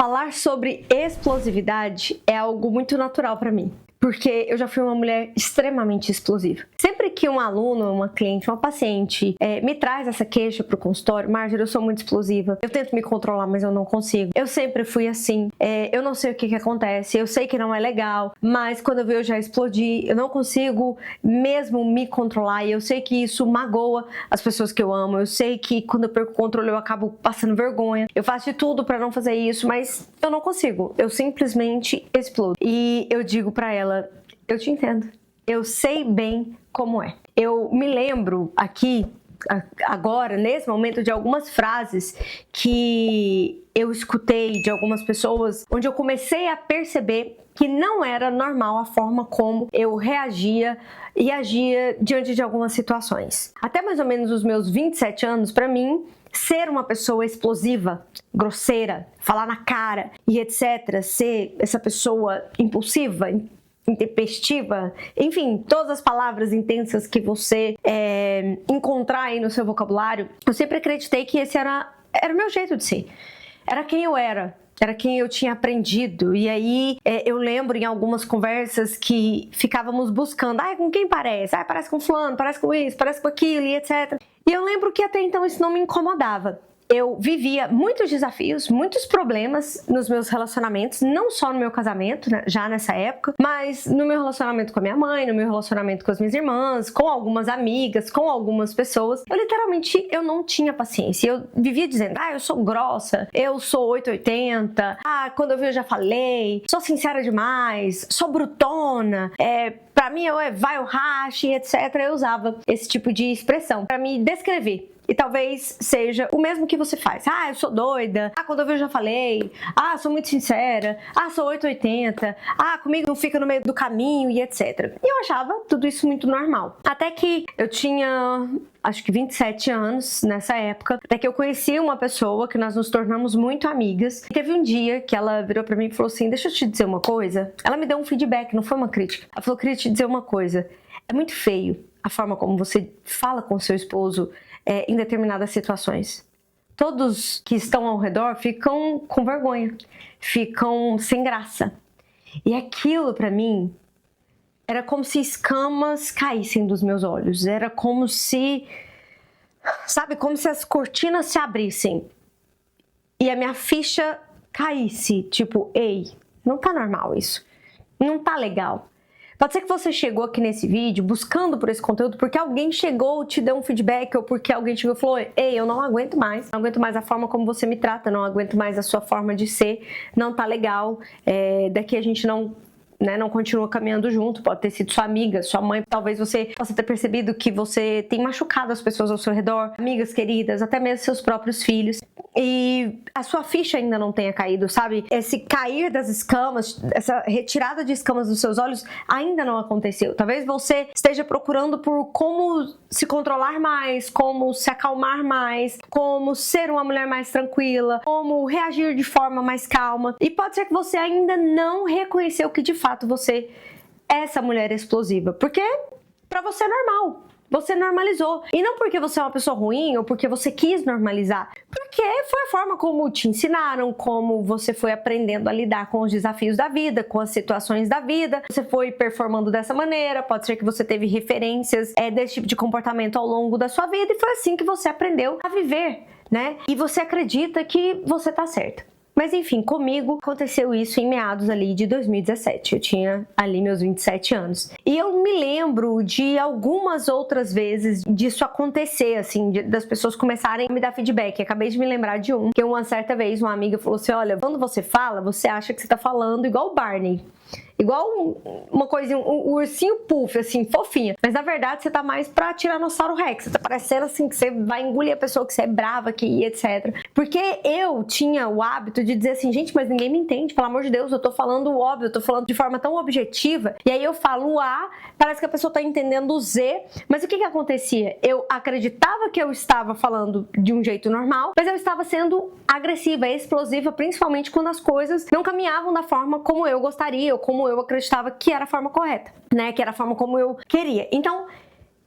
Falar sobre explosividade é algo muito natural para mim, porque eu já fui uma mulher extremamente explosiva. Sempre que um aluno, uma cliente, uma paciente me traz essa queixa pro consultório: Marjorie, eu sou muito explosiva, eu tento me controlar, mas eu não consigo. Eu sempre fui assim, eu não sei o que acontece, eu sei que não é legal, mas quando eu vejo eu já explodi, eu não consigo mesmo me controlar e eu sei que isso magoa as pessoas que eu amo, eu sei que quando eu perco o controle eu acabo passando vergonha, eu faço de tudo para não fazer isso, mas eu não consigo, eu simplesmente explodo. E eu digo pra ela: eu te entendo, eu sei bem como é. Eu me lembro aqui, agora, nesse momento, de algumas frases que eu escutei de algumas pessoas, onde eu comecei a perceber que não era normal a forma como eu reagia e agia diante de algumas situações. Até mais ou menos os meus 27 anos, pra mim, ser uma pessoa explosiva, grosseira, falar na cara e etc., ser essa pessoa impulsiva, intempestiva, enfim, todas as palavras intensas que você encontrar aí no seu vocabulário, eu sempre acreditei que esse era o meu jeito de ser, era quem eu era quem eu tinha aprendido. E aí eu lembro em algumas conversas que ficávamos buscando: com quem parece? Parece com fulano, parece com isso, parece com aquilo e etc. E eu lembro que até então isso não me incomodava. Eu vivia muitos desafios, muitos problemas nos meus relacionamentos, não só no meu casamento, né, já nessa época, mas no meu relacionamento com a minha mãe, no meu relacionamento com as minhas irmãs, com algumas amigas, com algumas pessoas. Eu literalmente não tinha paciência. Eu vivia dizendo: eu sou grossa, eu sou 880, quando eu vi eu já falei, sou sincera demais, sou brutona, pra mim vai o rache, etc. Eu usava esse tipo de expressão pra me descrever. E talvez seja o mesmo que você faz. Eu sou doida. Quando eu vi eu já falei. Sou muito sincera. Sou 880. Comigo não fica no meio do caminho e etc. E eu achava tudo isso muito normal. Até que eu tinha, acho que 27 anos nessa época. Até que eu conheci uma pessoa que nós nos tornamos muito amigas. E teve um dia que ela virou pra mim e falou assim: deixa eu te dizer uma coisa. Ela me deu um feedback, não foi uma crítica. Ela falou: queria te dizer uma coisa. É muito feio a forma como você fala com seu esposo em determinadas situações. Todos que estão ao redor ficam com vergonha, ficam sem graça. E aquilo pra mim era como se escamas caíssem dos meus olhos. Era como se, como se as cortinas se abrissem e a minha ficha caísse. Tipo: ei, não tá normal isso, não tá legal. Pode ser que você chegou aqui nesse vídeo buscando por esse conteúdo porque alguém chegou, te deu um feedback, ou porque alguém chegou e falou: ei, eu não aguento mais, não aguento mais a forma como você me trata, não aguento mais a sua forma de ser, não tá legal, daqui a gente não continua caminhando junto. Pode ter sido sua amiga, sua mãe, talvez você possa ter percebido que você tem machucado as pessoas ao seu redor, amigas queridas, até mesmo seus próprios filhos, e a sua ficha ainda não tenha caído, sabe? Esse cair das escamas, essa retirada de escamas dos seus olhos ainda não aconteceu. Talvez você esteja procurando por como se controlar mais, como se acalmar mais, como ser uma mulher mais tranquila, como reagir de forma mais calma, e pode ser que você ainda não reconheceu que de fato você é essa mulher explosiva, porque pra você é normal, você normalizou, e não porque você é uma pessoa ruim ou porque você quis normalizar, porque foi a forma como te ensinaram, como você foi aprendendo a lidar com os desafios da vida, com as situações da vida, você foi performando dessa maneira. Pode ser que você teve referências desse tipo de comportamento ao longo da sua vida e foi assim que você aprendeu a viver, né? E você acredita que você tá certa. Mas enfim, comigo aconteceu isso em meados ali de 2017, eu tinha ali meus 27 anos. E eu me lembro de algumas outras vezes disso acontecer, assim, das pessoas começarem a me dar feedback. Acabei de me lembrar de que uma certa vez uma amiga falou assim: olha, quando você fala, você acha que você tá falando igual o Barney. Igual uma coisinha, um ursinho puff, assim, fofinha. Mas na verdade você tá mais pra Tiranossauro Rex. Você tá parecendo assim que você vai engolir a pessoa, que você é brava aqui, etc. Porque eu tinha o hábito de dizer assim: gente, mas ninguém me entende, pelo amor de Deus, eu tô falando o óbvio, eu tô falando de forma tão objetiva. E aí eu falo o A, parece que a pessoa tá entendendo o Z. Mas o que acontecia? Eu acreditava que eu estava falando de um jeito normal, mas eu estava sendo agressiva, explosiva, principalmente quando as coisas não caminhavam da forma como eu gostaria, ou como eu acreditava que era a forma correta, né? Que era a forma como eu queria. Então,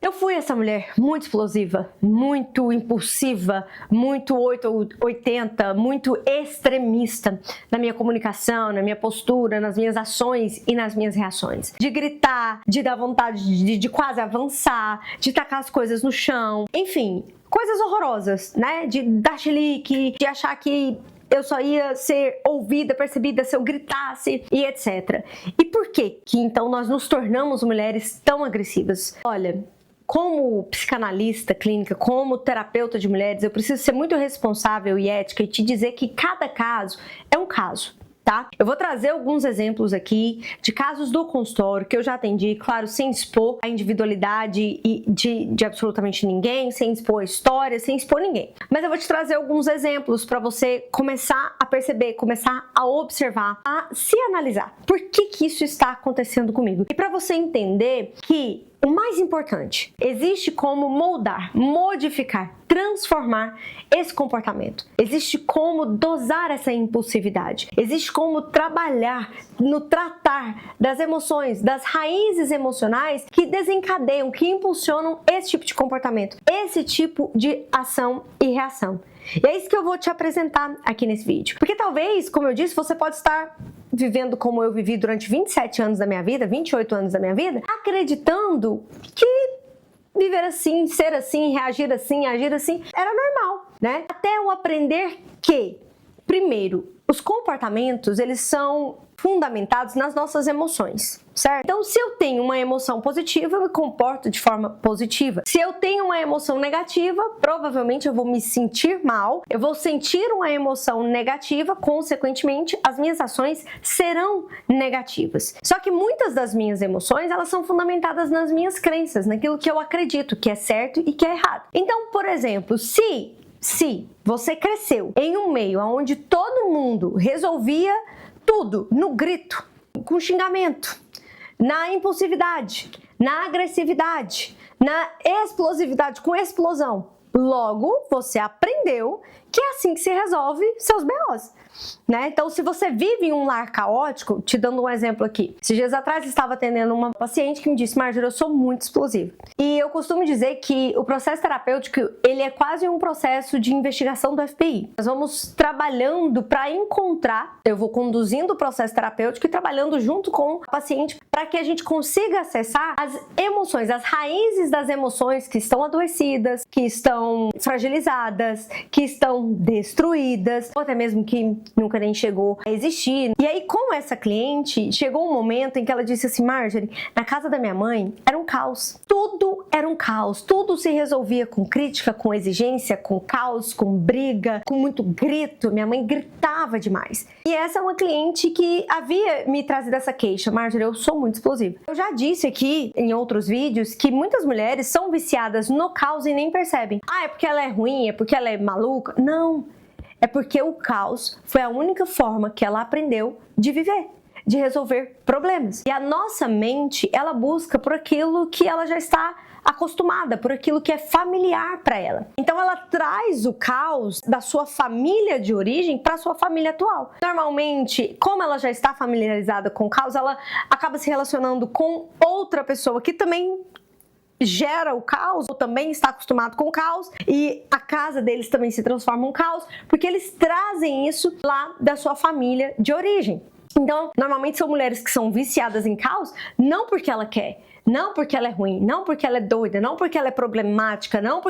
Eu fui essa mulher muito explosiva, muito impulsiva, muito 880, muito extremista na minha comunicação, na minha postura, nas minhas ações e nas minhas reações. De gritar, de dar vontade de quase avançar, de tacar as coisas no chão, enfim, coisas horrorosas, né? De dar chilique, de achar que eu só ia ser ouvida, percebida se eu gritasse e etc. E por que então nós nos tornamos mulheres tão agressivas? Olha, como psicanalista clínica, como terapeuta de mulheres, eu preciso ser muito responsável e ética e te dizer que cada caso é um caso. Tá? Eu vou trazer alguns exemplos aqui de casos do consultório que eu já atendi, claro, sem expor a individualidade de absolutamente ninguém, sem expor a história, sem expor ninguém. Mas eu vou te trazer alguns exemplos para você começar a perceber, começar a observar, a se analisar. Por que isso está acontecendo comigo? E para você entender que o mais importante, existe como moldar, modificar, transformar esse comportamento. Existe como dosar essa impulsividade. Existe como trabalhar no tratar das emoções, das raízes emocionais que desencadeiam, que impulsionam esse tipo de comportamento, esse tipo de ação e reação. E é isso que eu vou te apresentar aqui nesse vídeo. Porque talvez, como eu disse, você pode estar vivendo como eu vivi durante 27 anos da minha vida, 28 anos da minha vida, acreditando que viver assim, ser assim, reagir assim, agir assim, era normal, né? Até eu aprender que, primeiro, os comportamentos, eles são fundamentados nas nossas emoções, certo? Então, se eu tenho uma emoção positiva, eu me comporto de forma positiva. Se eu tenho uma emoção negativa, provavelmente eu vou me sentir mal, eu vou sentir uma emoção negativa, consequentemente, as minhas ações serão negativas. Só que muitas das minhas emoções, elas são fundamentadas nas minhas crenças, naquilo que eu acredito que é certo e que é errado. Então, por exemplo, se você cresceu em um meio onde todo mundo resolvia tudo no grito, com xingamento, na impulsividade, na agressividade, na explosividade, com explosão, logo você aprendeu que é assim que se resolve seus BOs. Né? Então, se você vive em um lar caótico, te dando um exemplo aqui. Esses dias atrás, eu estava atendendo uma paciente que me disse: Marjorie, eu sou muito explosiva. E eu costumo dizer que o processo terapêutico, ele é quase um processo de investigação do FBI. Nós vamos trabalhando para encontrar, eu vou conduzindo o processo terapêutico e trabalhando junto com a paciente para que a gente consiga acessar as emoções, as raízes das emoções que estão adoecidas, que estão fragilizadas, que estão destruídas, ou até mesmo que nunca nem chegou a existir. E aí, com essa cliente, chegou um momento em que ela disse assim: Marjorie, na casa da minha mãe era um caos. Tudo era um caos. Tudo se resolvia com crítica, com exigência, com caos, com briga, com muito grito. Minha mãe gritava demais. E essa é uma cliente que havia me trazido essa queixa: Marjorie, eu sou muito explosiva. Eu já disse aqui em outros vídeos que muitas mulheres são viciadas no caos e nem percebem. Ah, é porque ela é ruim, é porque ela é maluca. Não. É porque o caos foi a única forma que ela aprendeu de viver, de resolver problemas. E a nossa mente, ela busca por aquilo que ela já está acostumada, por aquilo que é familiar para ela. Então ela traz o caos da sua família de origem para a sua família atual. Normalmente, como ela já está familiarizada com o caos, ela acaba se relacionando com outra pessoa que também gera o caos, ou também está acostumado com o caos, e a casa deles também se transforma em um caos, porque eles trazem isso lá da sua família de origem. Então, normalmente são mulheres que são viciadas em caos, não porque ela quer, não porque ela é ruim, não porque ela é doida, não porque ela é problemática, não,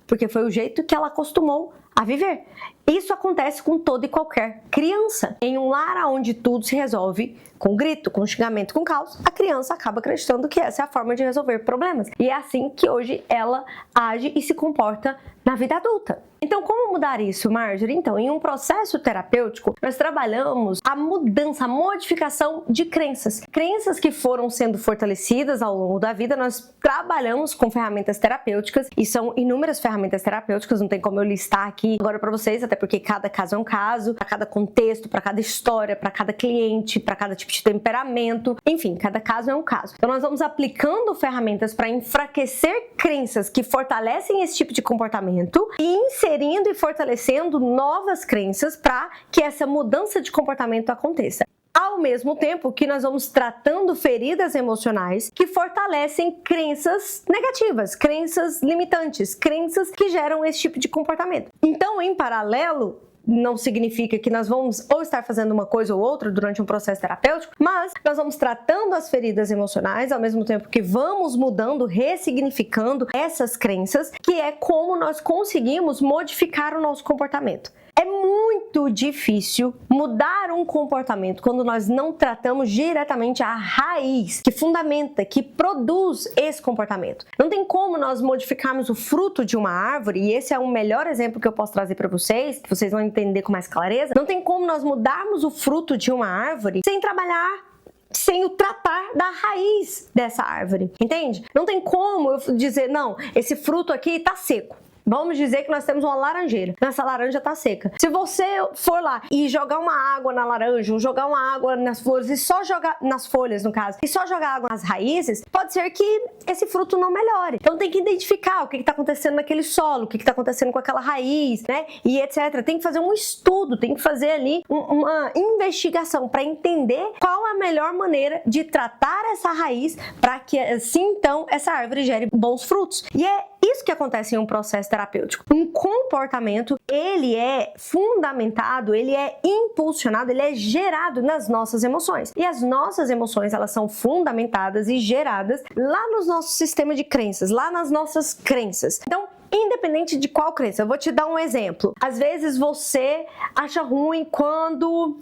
porque foi o jeito que ela acostumou a viver. Isso acontece com toda e qualquer criança. Em um lar onde tudo se resolve com grito, com xingamento, com caos, a criança acaba acreditando que essa é a forma de resolver problemas. E é assim que hoje ela age e se comporta na vida adulta. Então, como mudar isso, Marjorie? Então, em um processo terapêutico, nós trabalhamos a mudança, a modificação de crenças. Crenças que foram sendo fortalecidas ao longo da vida, nós trabalhamos com ferramentas terapêuticas, e são inúmeras ferramentas terapêuticas, não tem como eu listar aqui agora para vocês, até porque cada caso é um caso, para cada contexto, para cada história, para cada cliente, para cada tipo de temperamento, enfim, cada caso é um caso. Então, nós vamos aplicando ferramentas para enfraquecer crenças que fortalecem esse tipo de comportamento e inserindo e fortalecendo novas crenças para que essa mudança de comportamento aconteça. Ao mesmo tempo que nós vamos tratando feridas emocionais que fortalecem crenças negativas, crenças limitantes, crenças que geram esse tipo de comportamento. Então, em paralelo, não significa que nós vamos ou estar fazendo uma coisa ou outra durante um processo terapêutico, mas nós vamos tratando as feridas emocionais ao mesmo tempo que vamos mudando, ressignificando essas crenças, que é como nós conseguimos modificar o nosso comportamento. É muito difícil mudar um comportamento quando nós não tratamos diretamente a raiz que fundamenta, que produz esse comportamento. Não tem como nós modificarmos o fruto de uma árvore, e esse é o melhor exemplo que eu posso trazer para vocês, que vocês vão entender com mais clareza. Não tem como nós mudarmos o fruto de uma árvore sem trabalhar, sem o tratar da raiz dessa árvore, entende? Não tem como eu dizer, não, esse fruto aqui tá seco. Vamos dizer que nós temos uma laranjeira. Essa laranja tá seca. Se você for lá e jogar uma água na laranja, ou jogar uma água nas flores e só jogar nas folhas, no caso, e só jogar água nas raízes, pode ser que esse fruto não melhore. Então tem que identificar o que está acontecendo naquele solo, o que está acontecendo com aquela raiz, né? E etc. Tem que fazer um estudo, tem que fazer ali uma investigação para entender qual é a melhor maneira de tratar essa raiz para que assim então essa árvore gere bons frutos. E é isso que acontece em um processo terapêutico. Um comportamento, ele é fundamentado, ele é impulsionado, ele é gerado nas nossas emoções. E as nossas emoções, elas são fundamentadas e geradas lá no nosso sistema de crenças, lá nas nossas crenças. Então, independente de qual crença, eu vou te dar um exemplo. Às vezes você acha ruim quando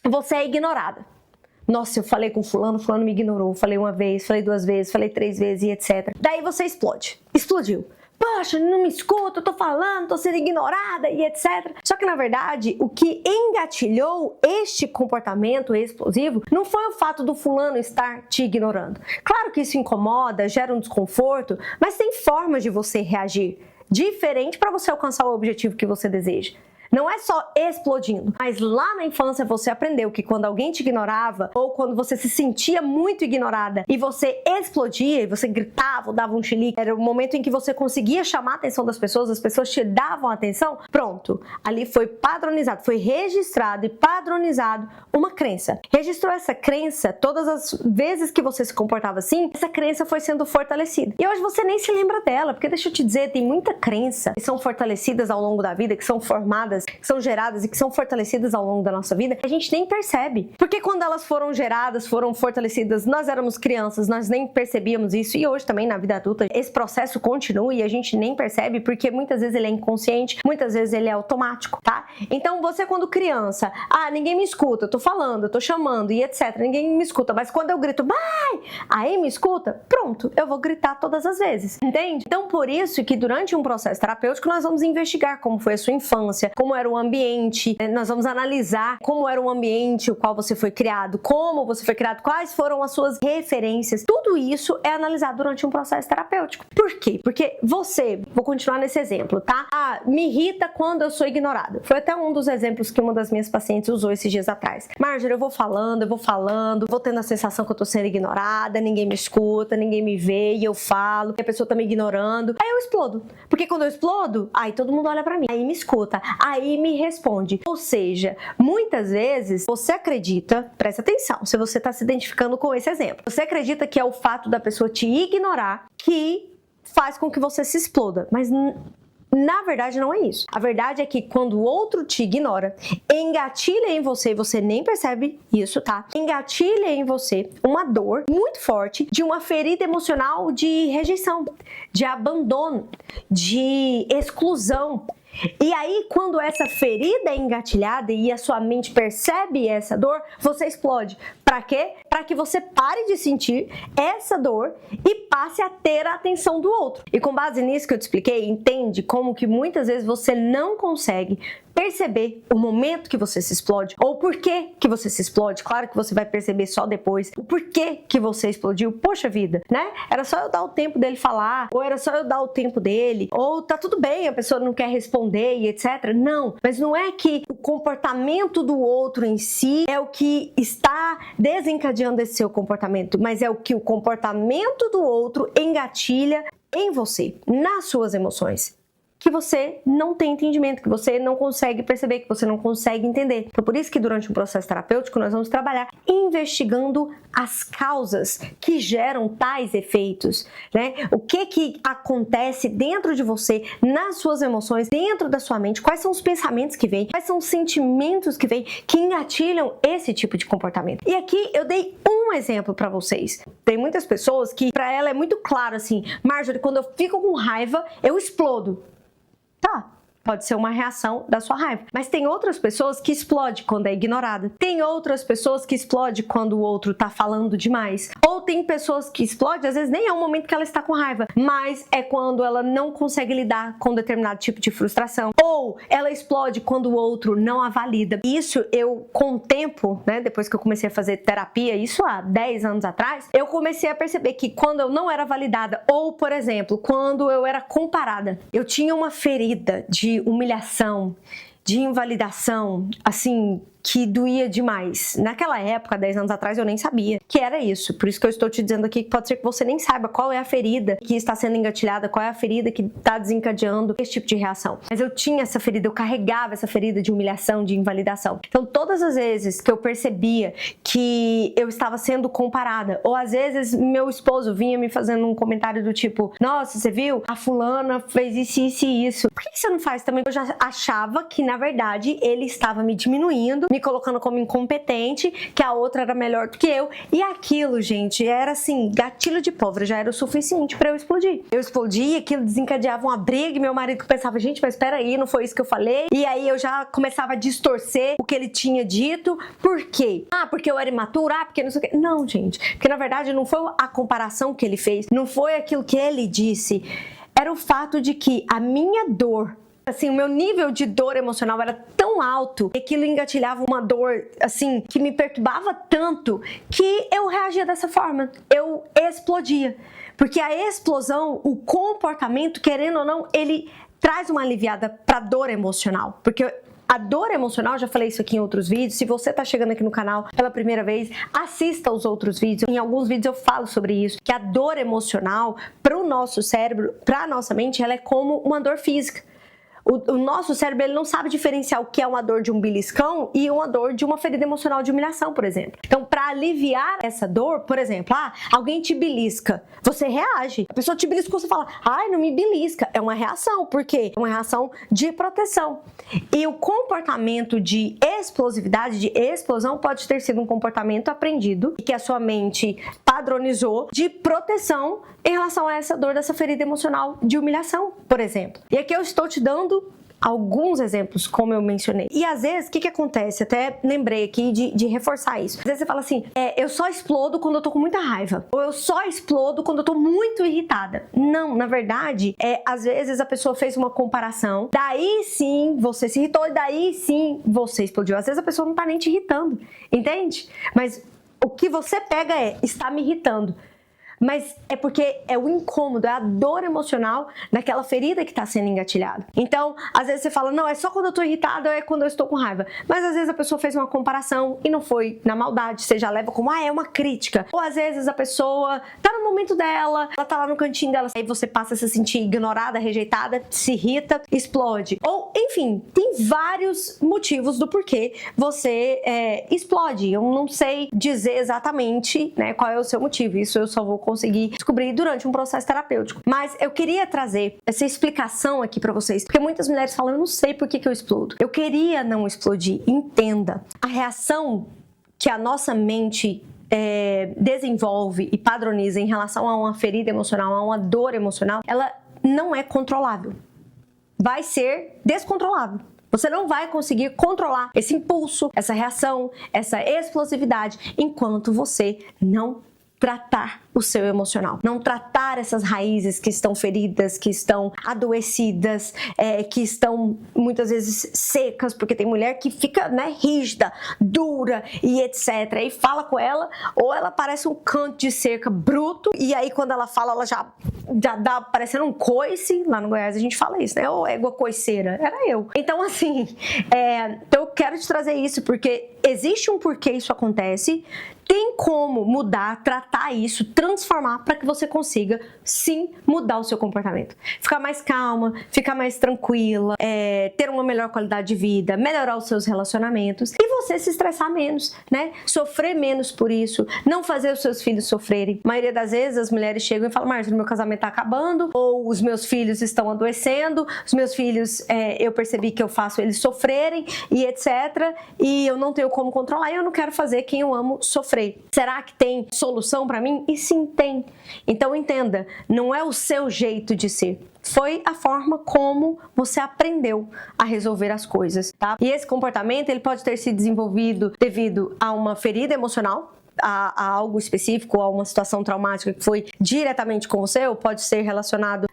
você é ignorada. Nossa, eu falei com fulano me ignorou. Falei uma vez, falei duas vezes, falei três vezes e etc. Daí você explode. Explodiu. Poxa, não me escuta, eu tô falando, tô sendo ignorada e etc. Só que na verdade, o que engatilhou este comportamento explosivo não foi o fato do fulano estar te ignorando. Claro que isso incomoda, gera um desconforto, mas tem formas de você reagir diferente para você alcançar o objetivo que você deseja. Não é só explodindo, mas lá na infância você aprendeu que quando alguém te ignorava ou quando você se sentia muito ignorada e você explodia e você gritava ou dava um chilique, era o momento em que você conseguia chamar a atenção das pessoas, as pessoas te davam atenção, pronto, ali foi padronizado, foi registrado e padronizado uma crença. Registrou essa crença, todas as vezes que você se comportava assim, essa crença foi sendo fortalecida. E hoje você nem se lembra dela, porque deixa eu te dizer, tem muita crença que são fortalecidas ao longo da vida, que são formadas, que são geradas e que são fortalecidas ao longo da nossa vida, a gente nem percebe. Porque quando elas foram geradas, foram fortalecidas, nós éramos crianças, nós nem percebíamos isso, e hoje também na vida adulta esse processo continua e a gente nem percebe, porque muitas vezes ele é inconsciente, muitas vezes ele é automático, tá? Então você quando criança, ninguém me escuta, eu tô falando, eu tô chamando e etc, ninguém me escuta, mas quando eu grito, vai, aí me escuta, pronto, eu vou gritar todas as vezes, entende? Então por isso que durante um processo terapêutico nós vamos investigar como foi a sua infância, como era o ambiente, nós vamos analisar como era o ambiente o qual você foi criado, como você foi criado, quais foram as suas referências. Tudo isso é analisado durante um processo terapêutico. Por quê? Porque você, vou continuar nesse exemplo, tá? Me irrita quando eu sou ignorada. Foi até um dos exemplos que uma das minhas pacientes usou esses dias atrás. Marjorie, eu vou falando, vou tendo a sensação que eu tô sendo ignorada, ninguém me escuta, ninguém me vê e eu falo, e a pessoa tá me ignorando. Aí eu explodo. Porque quando eu explodo, aí todo mundo olha pra mim, aí me escuta, aí me responde. Ou seja, muitas vezes você acredita, presta atenção, se você está se identificando com esse exemplo, você acredita que é o fato da pessoa te ignorar que faz com que você se exploda, mas na verdade não é isso. A verdade é que quando o outro te ignora, engatilha em você, e você nem percebe isso, tá? Engatilha em você uma dor muito forte de uma ferida emocional de rejeição, de abandono, de exclusão. E aí, quando essa ferida é engatilhada e a sua mente percebe essa dor, você explode. Para quê? Para que você pare de sentir essa dor e passe a ter a atenção do outro. E com base nisso que eu te expliquei, entende como que muitas vezes você não consegue perceber o momento que você se explode ou o porquê que você se explode. Claro que você vai perceber só depois o porquê que você explodiu. Poxa vida, né? Era só eu dar o tempo dele falar, ou era só eu dar o tempo dele, ou tá tudo bem, a pessoa não quer responder e etc. Não, mas não é que o comportamento do outro em si é o que está desencadeando esse seu comportamento, mas é o que o comportamento do outro engatilha em você, nas suas emoções, que você não tem entendimento, que você não consegue perceber, que você não consegue entender. Então, por isso que durante um processo terapêutico nós vamos trabalhar investigando as causas que geram tais efeitos, né? O que acontece dentro de você, nas suas emoções, dentro da sua mente, quais são os pensamentos que vêm, quais são os sentimentos que vêm, que engatilham esse tipo de comportamento. E aqui eu dei um exemplo para vocês. Tem muitas pessoas que para ela é muito claro assim, Marjorie, quando eu fico com raiva, eu explodo. Tá. Pode ser uma reação da sua raiva. Mas tem outras pessoas que explodem quando é ignorada. Tem outras pessoas que explodem quando o outro tá falando demais. Ou tem pessoas que explodem, às vezes nem é o momento que ela está com raiva, mas é quando ela não consegue lidar com determinado tipo de frustração. Ou ela explode quando o outro não a valida. Isso eu, com o tempo, né, depois que eu comecei a fazer terapia, isso há 10 anos atrás, eu comecei a perceber que quando eu não era validada, ou, por exemplo, quando eu era comparada, eu tinha uma ferida de humilhação, de invalidação, assim, que doía demais. Naquela época, 10 anos atrás, eu nem sabia que era isso. Por isso que eu estou te dizendo aqui que pode ser que você nem saiba qual é a ferida que está sendo engatilhada, qual é a ferida que está desencadeando esse tipo de reação. Mas eu tinha essa ferida, eu carregava essa ferida de humilhação, de invalidação. Então, todas as vezes que eu percebia que eu estava sendo comparada, ou às vezes meu esposo vinha me fazendo um comentário do tipo, nossa, você viu? A fulana fez isso, isso e isso. Por que você não faz também? Eu já achava que, na verdade, ele estava me diminuindo, me colocando como incompetente, que a outra era melhor do que eu. E aquilo, gente, era assim, gatilho de pólvora, já era o suficiente pra eu explodir. Eu explodia, aquilo desencadeava uma briga e meu marido pensava, gente, mas peraí, não foi isso que eu falei? E aí eu já começava a distorcer o que ele tinha dito. Por quê? Ah, porque eu era imatura? Ah, porque não sei o quê. Não, gente, porque na verdade não foi a comparação que ele fez, não foi aquilo que ele disse. Era o fato de que a minha dor, assim, o meu nível de dor emocional era tão alto e aquilo engatilhava uma dor, assim, que me perturbava tanto que eu reagia dessa forma. Eu explodia. Porque a explosão, o comportamento, querendo ou não, ele traz uma aliviada pra dor emocional. Porque a dor emocional, já falei isso aqui em outros vídeos, se você tá chegando aqui no canal pela primeira vez, assista os outros vídeos. Em alguns vídeos eu falo sobre isso, que a dor emocional, pro nosso cérebro, pra nossa mente, ela é como uma dor física. O nosso cérebro ele não sabe diferenciar o que é uma dor de um beliscão e uma dor de uma ferida emocional de humilhação, por exemplo. Então, para aliviar essa dor, por exemplo, alguém te belisca, você reage. A pessoa te beliscou, você fala, ai, não me belisca. É uma reação, por quê? É uma reação de proteção. E o comportamento de explosividade, de explosão, pode ter sido um comportamento aprendido e que a sua mente padronizou de proteção em relação a essa dor dessa ferida emocional de humilhação, por exemplo. E aqui eu estou te dando alguns exemplos, como eu mencionei. E às vezes, o que acontece? Até lembrei aqui de reforçar isso. Às vezes você fala assim, eu só explodo quando eu tô com muita raiva. Ou eu só explodo quando eu tô muito irritada. Não, na verdade, às vezes a pessoa fez uma comparação, daí sim você se irritou e daí sim você explodiu. Às vezes a pessoa não tá nem te irritando, entende? Mas o que você pega está me irritando. Mas é porque é o incômodo, é a dor emocional daquela ferida que está sendo engatilhada. Então, às vezes você fala, não, é só quando eu estou irritada ou é quando eu estou com raiva. Mas às vezes a pessoa fez uma comparação e não foi na maldade, você já leva como, é uma crítica. Ou às vezes a pessoa tá no momento dela, ela tá lá no cantinho dela, aí você passa a se sentir ignorada, rejeitada, se irrita, explode. Ou, enfim, tem vários motivos do porquê você explode. Eu não sei dizer exatamente, né, qual é o seu motivo, isso eu só vou conseguir descobrir durante um processo terapêutico. Mas eu queria trazer essa explicação aqui pra vocês, porque muitas mulheres falam, eu não sei por que eu explodo. Eu queria não explodir. Entenda, a reação que a nossa mente desenvolve e padroniza em relação a uma ferida emocional, a uma dor emocional, ela não é controlável. Vai ser descontrolável. Você não vai conseguir controlar esse impulso, essa reação, essa explosividade, enquanto você não tratar o seu emocional, não tratar essas raízes que estão feridas, que estão adoecidas, que estão muitas vezes secas, porque tem mulher que fica, né, rígida, dura e etc. E fala com ela, ou ela parece um canto de cerca bruto, e aí quando ela fala, ela já dá parecendo um coice. Lá no Goiás a gente fala isso, né? Ou égua coiceira, era eu. Então assim, então eu quero te trazer isso, porque existe um porquê isso acontece. tem como mudar, tratar isso, transformar para que você consiga sim mudar o seu comportamento. Ficar mais calma, ficar mais tranquila, ter uma melhor qualidade de vida, melhorar os seus relacionamentos e você se estressar menos, né? Sofrer menos por isso, não fazer os seus filhos sofrerem. A maioria das vezes as mulheres chegam e falam: Márcia, meu casamento tá acabando, ou os meus filhos estão adoecendo, os meus filhos, eu percebi que eu faço eles sofrerem e etc. E eu não tenho como controlar e eu não quero fazer quem eu amo sofrer. Será que tem solução para mim? E sim, tem. Então entenda, não é o seu jeito de ser. Foi a forma como você aprendeu a resolver as coisas, tá? E esse comportamento, ele pode ter se desenvolvido devido a uma ferida emocional, a algo específico, a uma situação traumática que foi diretamente com você, ou pode ser relacionado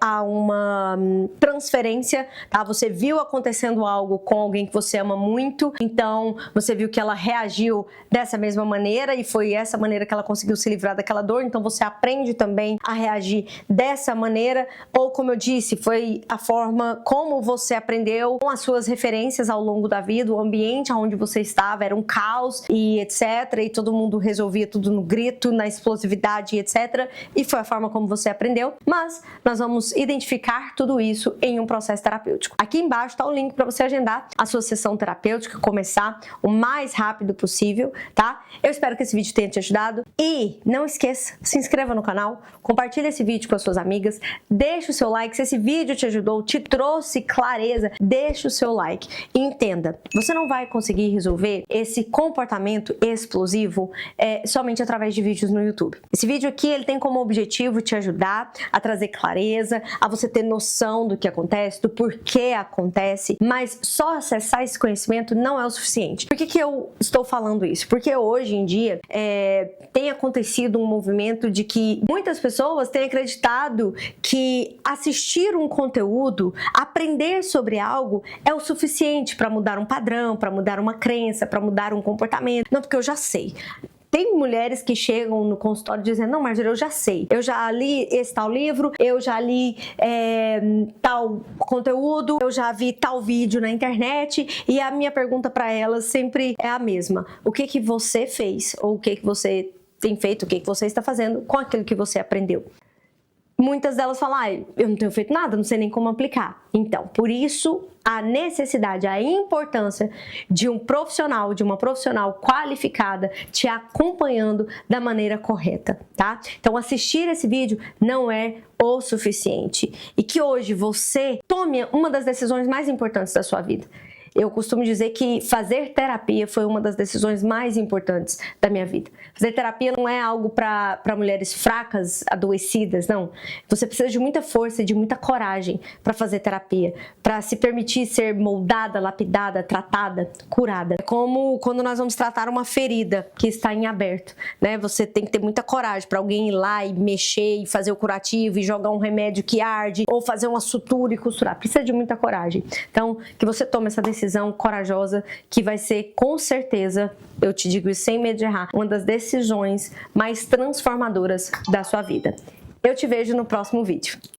a uma transferência, tá? Você viu acontecendo algo com alguém que você ama muito, então você viu que ela reagiu dessa mesma maneira e foi essa maneira que ela conseguiu se livrar daquela dor, então você aprende também a reagir dessa maneira, ou como eu disse, foi a forma como você aprendeu com as suas referências ao longo da vida, o ambiente onde você estava era um caos e etc, e todo mundo resolvia tudo no grito, na explosividade, etc. E foi a forma como você aprendeu, mas nós vamos identificar tudo isso em um processo terapêutico. Aqui embaixo está o link para você agendar a sua sessão terapêutica, começar o mais rápido possível, tá? Eu espero que esse vídeo tenha te ajudado e não esqueça, se inscreva no canal, compartilhe esse vídeo com as suas amigas, deixe o seu like, se esse vídeo te ajudou, te trouxe clareza, deixe o seu like e entenda, você não vai conseguir resolver esse comportamento explosivo somente através de vídeos no YouTube. Esse vídeo aqui, ele tem como objetivo te ajudar a trazer clareza, a você ter noção do que acontece, do porquê acontece, mas só acessar esse conhecimento não é o suficiente. Por que eu estou falando isso? Porque hoje em dia tem acontecido um movimento de que muitas pessoas têm acreditado que assistir um conteúdo, aprender sobre algo é o suficiente para mudar um padrão, para mudar uma crença, para mudar um comportamento. Não, porque eu já sei. Tem mulheres que chegam no consultório dizendo: não, Marjorie, eu já sei, eu já li esse tal livro, eu já li tal conteúdo, eu já vi tal vídeo na internet, e a minha pergunta para elas sempre é a mesma: o que que você fez? Ou o que que você tem feito, o que que você está fazendo com aquilo que você aprendeu? Muitas delas falam: eu não tenho feito nada, não sei nem como aplicar. Então, por isso, a necessidade, a importância de um profissional, de uma profissional qualificada te acompanhando da maneira correta, tá? Então, assistir esse vídeo não é o suficiente. E que hoje você tome uma das decisões mais importantes da sua vida. Eu costumo dizer que fazer terapia foi uma das decisões mais importantes da minha vida. Fazer terapia não é algo para mulheres fracas, adoecidas, não. Você precisa de muita força e de muita coragem para fazer terapia, para se permitir ser moldada, lapidada, tratada, curada. É como quando nós vamos tratar uma ferida que está em aberto, né? Você tem que ter muita coragem para alguém ir lá e mexer e fazer o curativo e jogar um remédio que arde ou fazer uma sutura e costurar. Precisa de muita coragem. Então, que você tome essa decisão corajosa, que vai ser, com certeza, eu te digo isso sem medo de errar, uma das decisões mais transformadoras da sua vida. Eu te vejo no próximo vídeo.